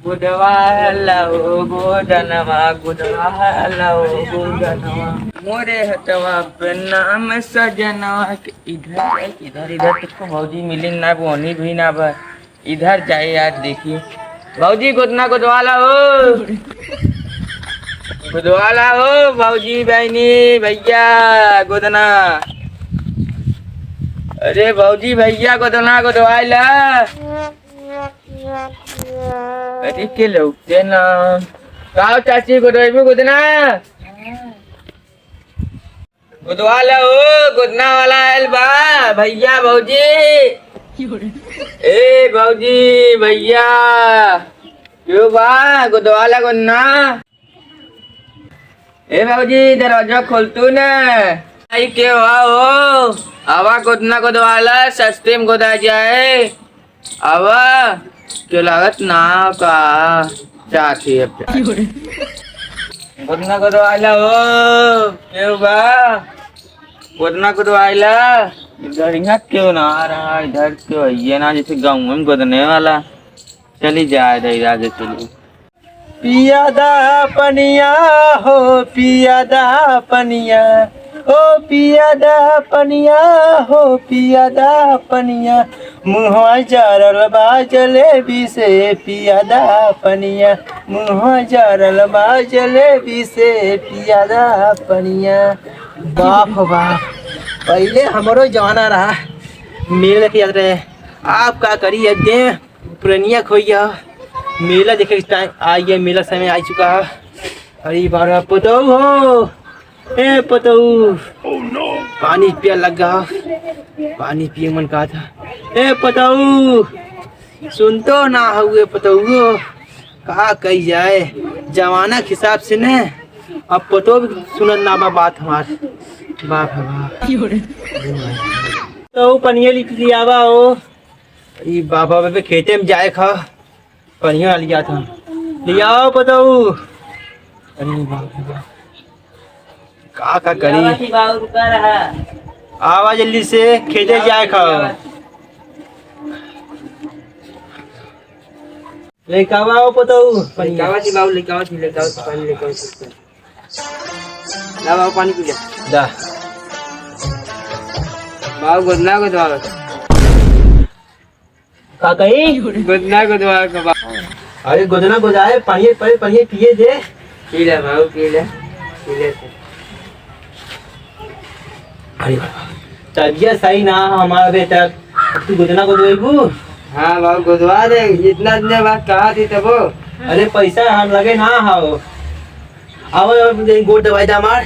गोदनवा मोरे हटवा पे नाम सजनवा के इधर इधर तुमको भौजी मिली ना बोनी भी ना बा इधर जाए यार देखिए भौजी गोदना गोदवाला हो गोदवाला हो भौजी बहनी भैया गोदना अरे भौजी भैया गोदना गोदवाला अरे के लौटे ना काओ चाची गोदवाई गोदना गोदवाला हो गोदना वाला आयल बा भैया भौजी ए भौजी भैया क्यों बा गोदवाला गोदना ए भौजी दरवाजा खोलतू न आई के हो आवा गोदना गोदवाला सस्ते में गोदा जाए आवा क्यों लागत ना का चाची गोदना गोदवाला हो क्यों बा गोदना गोदवाला इधर यहाँ क्यों ना आ रहा इधर क्यों ये ना जैसे गाँव में गोदने वाला चली जाए इधर आगे चलिए पियादा पनिया हो पियादा पनिया ओ पियादा पनिया हो पियादा पनिया मुँह जरल बा जलेबी से पियादा पनिया मुँह जरल बा जलेबी से पियादा पनिया बाप बाप पहले हमारो जमाना रहा मेला देखे जाते रहे आप क्या करिए दे पुरानिया खोइया मेला देखे इस टाइम आइए मेला समय आ चुका है अरे बार पतऊ हो ए पतऊ पानी पिया लगा पानी पिए मन कहा था ए पतऊ सुन तो ना हुए पतऊ कहा कही जाए जमाना के हिसाब से न अब पतो भी सुनत ना बा बात हमार बाप है बाप तो पनिया लिख लिया बा ओ ये बाबा पे खेते में जाए खा पनिया लिया था लिया पतऊ अरे बाप रे बाप का करी आवा जल्दी से खेते जाए खाओ लेके आओ पतऊ लेकावा जी बाबू लेकावा जी पानी लेकावा ला बाबू पानी पी ले दा बाबू गोदना गोदवा का कही गोदना गोदवा का अरे गोदना गोदाए पानी पानी पिए दे पी ले बाबू पी ले अरे तबियत सही ना हमारा बेटा तू गोदना गोदवेबू हाँ बाबू गोदवा दे इतना दिन बाद कहा थी तब अरे पैसा हम लगे ना हाओ अब गोद दवाई दा मार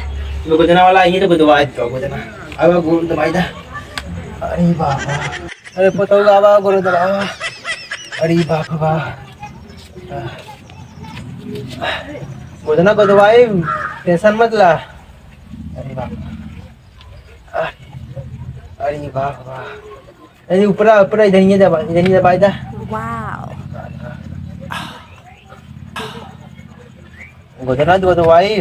वो गोदना वाला आई तो गोदवा दो गोदना अब गोद दवाई दा अरे बाबा अरे पतो बाबा गोद दवाई अरे बाप बा गोदना गोदवाई टेंशन मत ला अरे बाप अरे बाप वाह अरे ऊपर ऊपर इधर दबाई दा वाओ गोदना दो दवाई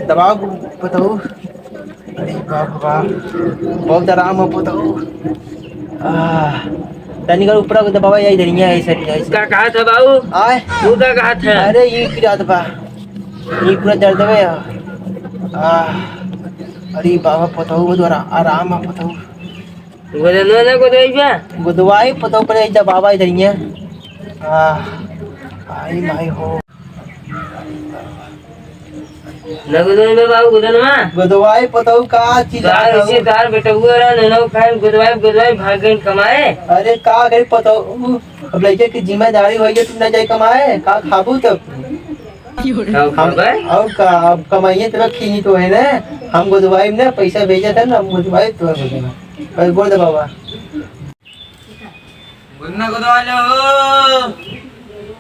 दबाओ बताओ अरे बाप वाह बहुत आराम हो बताओ तनी कर ऊपर दबावा यही इधर है ऐसे का कहा था बाबू आए तू का कहा था अरे ये क्या दबा ये पूरा दर्द है अरे बाबा पताऊ द्वारा आराम है पताऊ गोदना ना गोदवाई पताऊ पर इधर बाबा इधर ही है आई माई हो लगोदन में बाबू गोदना गोदवाई पताऊ का चीज ऐसे कार बेटा हुआ ना खाए गोदवाई भागन कमाए अरे का करे पताऊ अब लड़के की जिम्मेदारी होई है तुम ना जाए कमाए का खाबू तब अब का अब कमाइए तो रखी ही तो है ना हम गोदवाई ने पैसा भेजा था ना गोदवाई तो बस बोल दे बाबा गोदना गोदवाले हो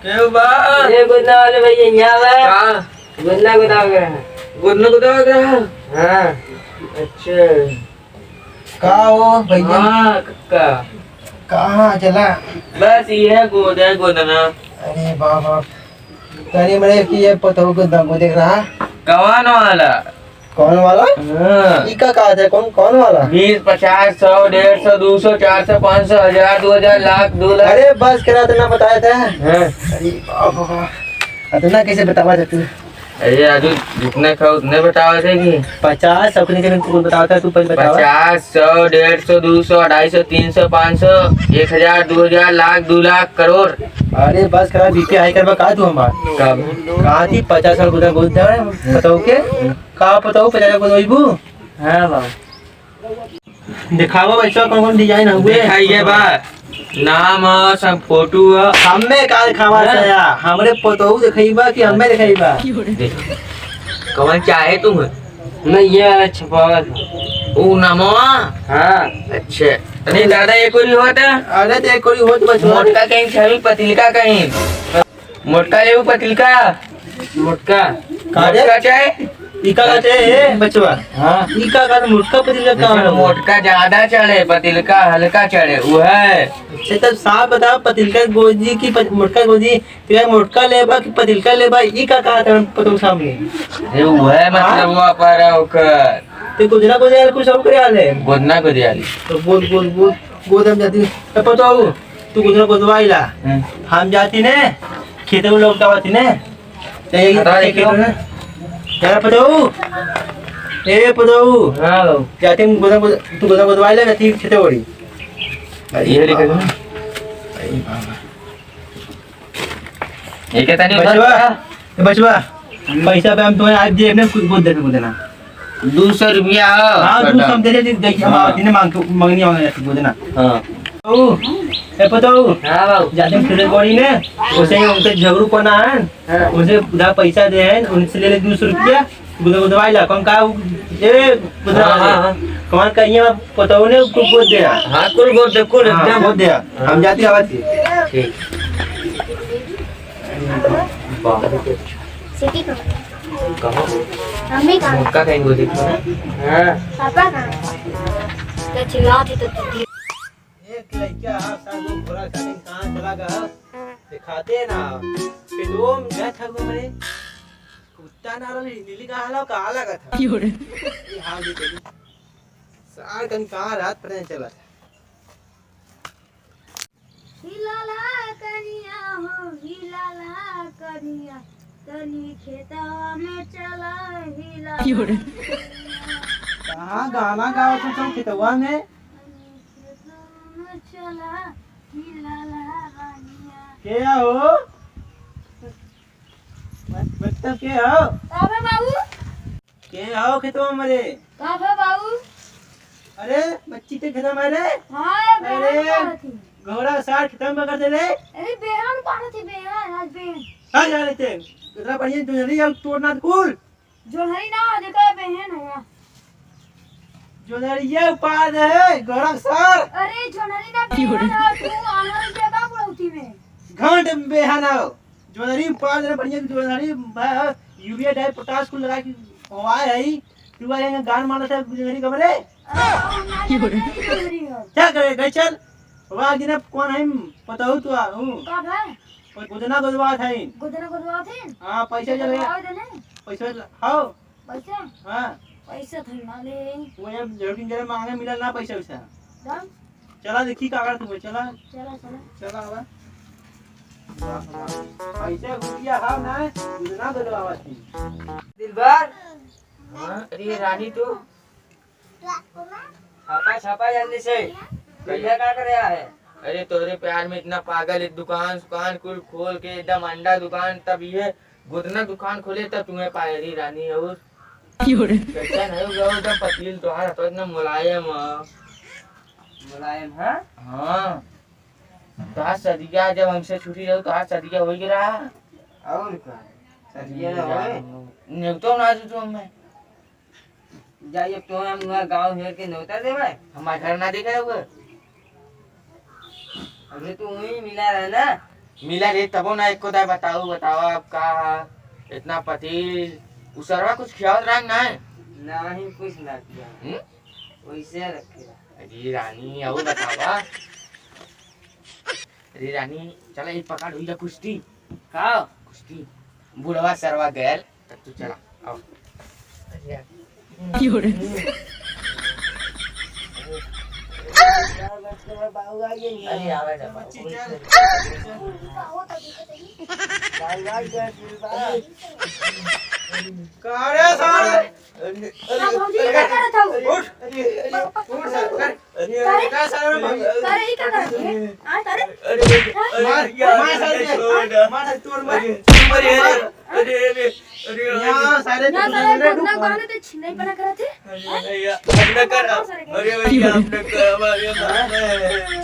क्यों बा ये गोदना वाले भैया यहां बा गोदना गोदवा कर हां अच्छा का हो भैया का कहां चला बस ये गोदना अरे बाबा तारी मरे की ये पतो को दंगो देख रहा कवान वाला कौन वाला? हाँ। इका कहा था कौन वाला? 20, 50, 100, 150, 200, 400, 500, 1000, 2000, लाख, 2 लाख। अरे बस करा इतना बताया था। हाँ। अरे बाबा इतना कैसे बतावा तू? अरे राजू जितने खाओ उतने बताओ थे कि 50 अपने के तू बताता है, तू पहले बतावा। 50, 100, 150, 200, 250, 300, 500, 1000, 2000, लाख, 2 लाख, करोड़। अरे बस करा बीपी हाई करवा कहा तू हमार कब? कहा थी 50 साल गुदा बोलते हैं बताओ के कहा बताओ 50 साल बोलबू। हाँ बाबू दिखावा बच्चा कौन कौन डिजाइन हुए दिखाइए बा नाम है, सब फोटो है। हमें का दिखावा चाया हमरे पतोहू दिखाइबा कि हमें दिखाइबा? कौन चाहे तुम? मैं ये वाला छपावा था। ओ नमवा। हाँ अच्छा अरे दादा एक और होता। अरे तो एक कोई हो तो बच्चा मोटका कहीं छवि पतिलका कहीं मोटका ले पतिलका मोटका मोटका चाहे इका काटे है बच्चा। हाँ इका का तो मुटका पतिल का जिसमें मोटका ज्यादा चढ़े पतिलका हल्का चढ़े वो है। अच्छा तब साफ बताओ पतिलका गोजी की मुटका गोजी फिर मुटका लेबा कि पतिलका लेबा इका कहा था पतो सामने ये वो है मतलब वो पर ओकर ते गुजरा गुजरा कुछ सब करे आले गोदना को दियाली। तो बोल गोदम जाती है पतो तू गुजरा गोदवाइला हम जाती ने खेते में लोग दावती ने ते हटा दे क्यों? यार पतो ए पतो हाँ जाती गोदम तू गोदम गोदवाइला जाती खेते बड़ी ये लिख दो ये क्या तानी बचवा पैसा पे हम तुम्हें आज जेब में कुछ बोल देना 200 रुपया। हाँ तू समझे थे गई हम आती मांगनी जाती बोल देना। हाँ ओ ए पतो हाँ बाबू जाते फिर गोड़ी ने उसे उनके झगड़ू पना है उसे उधर पैसा दे हैं उनसे ले 200 रुपया गुदा गुदवाई ला कौन का ए गुदा कौन का ये पतो ने कुछ बोल दिया। हाँ कुल बोल दे कुल एकदम बोल दिया हम जाती आवाज थी ठीक। सिटी को कहाँ मम्मी कहाँ मोटका कहीं को देखो ना। हाँ पापा कहाँ तो चिल्लाती तो दीदी एक लड़का सागो घोड़ा खाने कहां चला गया दिखाते ना फिर दो मैं था गो मेरे कुत्ता ना रही नीली का हाल का लगा था ये हाल देखी सार कन कहां रात पता नहीं चला था। हिलाला कनिया हो हिलाला कनिया तनी खेतवा में चला हिला कहां गाना गाओ तुम खेतवा में चला हिलाला रानिया के हो बच्चा के हो काफे बाबू के हो खेतवा मेरे काफे बाबू अरे बच्ची ते खेतवा मेरे हाँ अरे बेहन थी घोड़ा सार खेतवा में कर दे रे अरे बेहन पाना थी बेहन आज बेहन आ जा रहे थे इतना बढ़िया तुझे अब तोड़ना कुल जो हरी ना देखा बेहन है जो ये उपाद है घोड़ा सार अरे जो हरी ना बेहन है तू आना जगह पड़ोती में घंट बेहाना जोनरी पार जरा बढ़िया जोनरी यूरिया डाई पोटाश को लगा के हवा है ही तू आएगा गान मारना था जोनरी कमरे क्या करे गए चल हवा दिन कौन है पता हो तू हूं कब है और गुदना गुदवा था इन गुदना गुदवा थे हां पैसा चल गया पैसा हां पैसा हां पैसा थमा ले वो ये जरूर जरा मांगे मिला ना पैसा वैसा दम चला देखी का कर तू चला चला चला चला हवा पैसा रुपया हां ना गुदना गुदवा थी दिलबर। हाँ अरे रानी तू छापा छापा जल्दी से भैया क्या कर रहा है? अरे तोरे प्यार में इतना पागल है दुकान कुल खोल के एकदम अंडा दुकान तब ये गुदना दुकान खोले तब तुम्हें पाए रही रानी और कैसा नहीं होगा एकदम पतलील तुम्हारा तो इतना मुलायम है। हाँ तो सदिया जब हमसे छुट्टी रहो तो आज सदिया हो ही रहा और का सरिया ना होए निकतो ना जो मैं जाइए तो हम वहाँ गांव हेर के नौता दे भाई हमारे घर ना देखे हुए अभी तो वही मिला रहा ना मिला रे तबो ना एक को दाय बताओ अब का इतना पतील उसरवा कुछ ख्याल रख ना है ना ही कुछ ना किया वैसे रखे अरे रानी आओ बतावा अरे रानी चला एक पकड़ हुई कुश्ती का कुश्ती बुढ़वा सरवा गैल तब तू चला आओ अरे आवे ना बच्ची चल कारे सारे भाऊजी क्या करत हो उठ उठ सर का सारे करे ही क्या करत है आ करे मार सारे मार तोड़ मार यहाँ सारे ना सारे बोलना कहने ते छिनाई पना करत है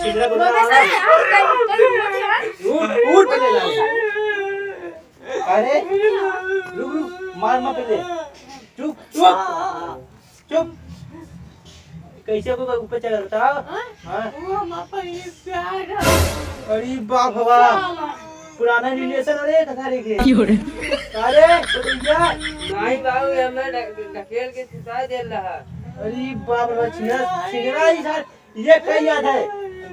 छिद्र को बोले सारे आ कहीं उठ पहले ला अरे रुक रुक मार मत पहले चुप चुप चुप कैसे को ऊपर चढ़ बताओ हां अरे बाप बाप पुराना रिलेशन अरे कथा रे के अरे तो जा नहीं बाबू हमें ढकेल के सुता दे रहा अरे बाप रे छिगरा ही सर ये कहीं याद है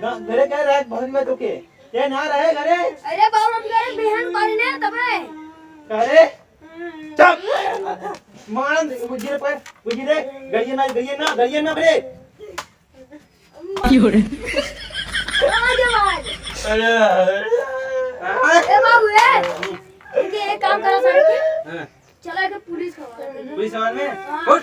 घरे कह रहा है भवन में तो के ये ना रहे घरे अरे बाबू हम करे बहन करने तबे करे चुप मान गुजरे पर गुजरे गड़िए ना बरे आ जवान ए बाबू ए इनके एक काम करो सारे के चला के पुलिस को पुलिस वाले में उठ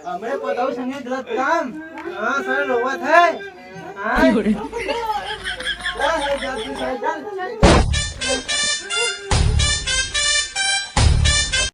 हमें बताओ संगे गलत काम हाँ सर रोवत है हाँ है जाती है चल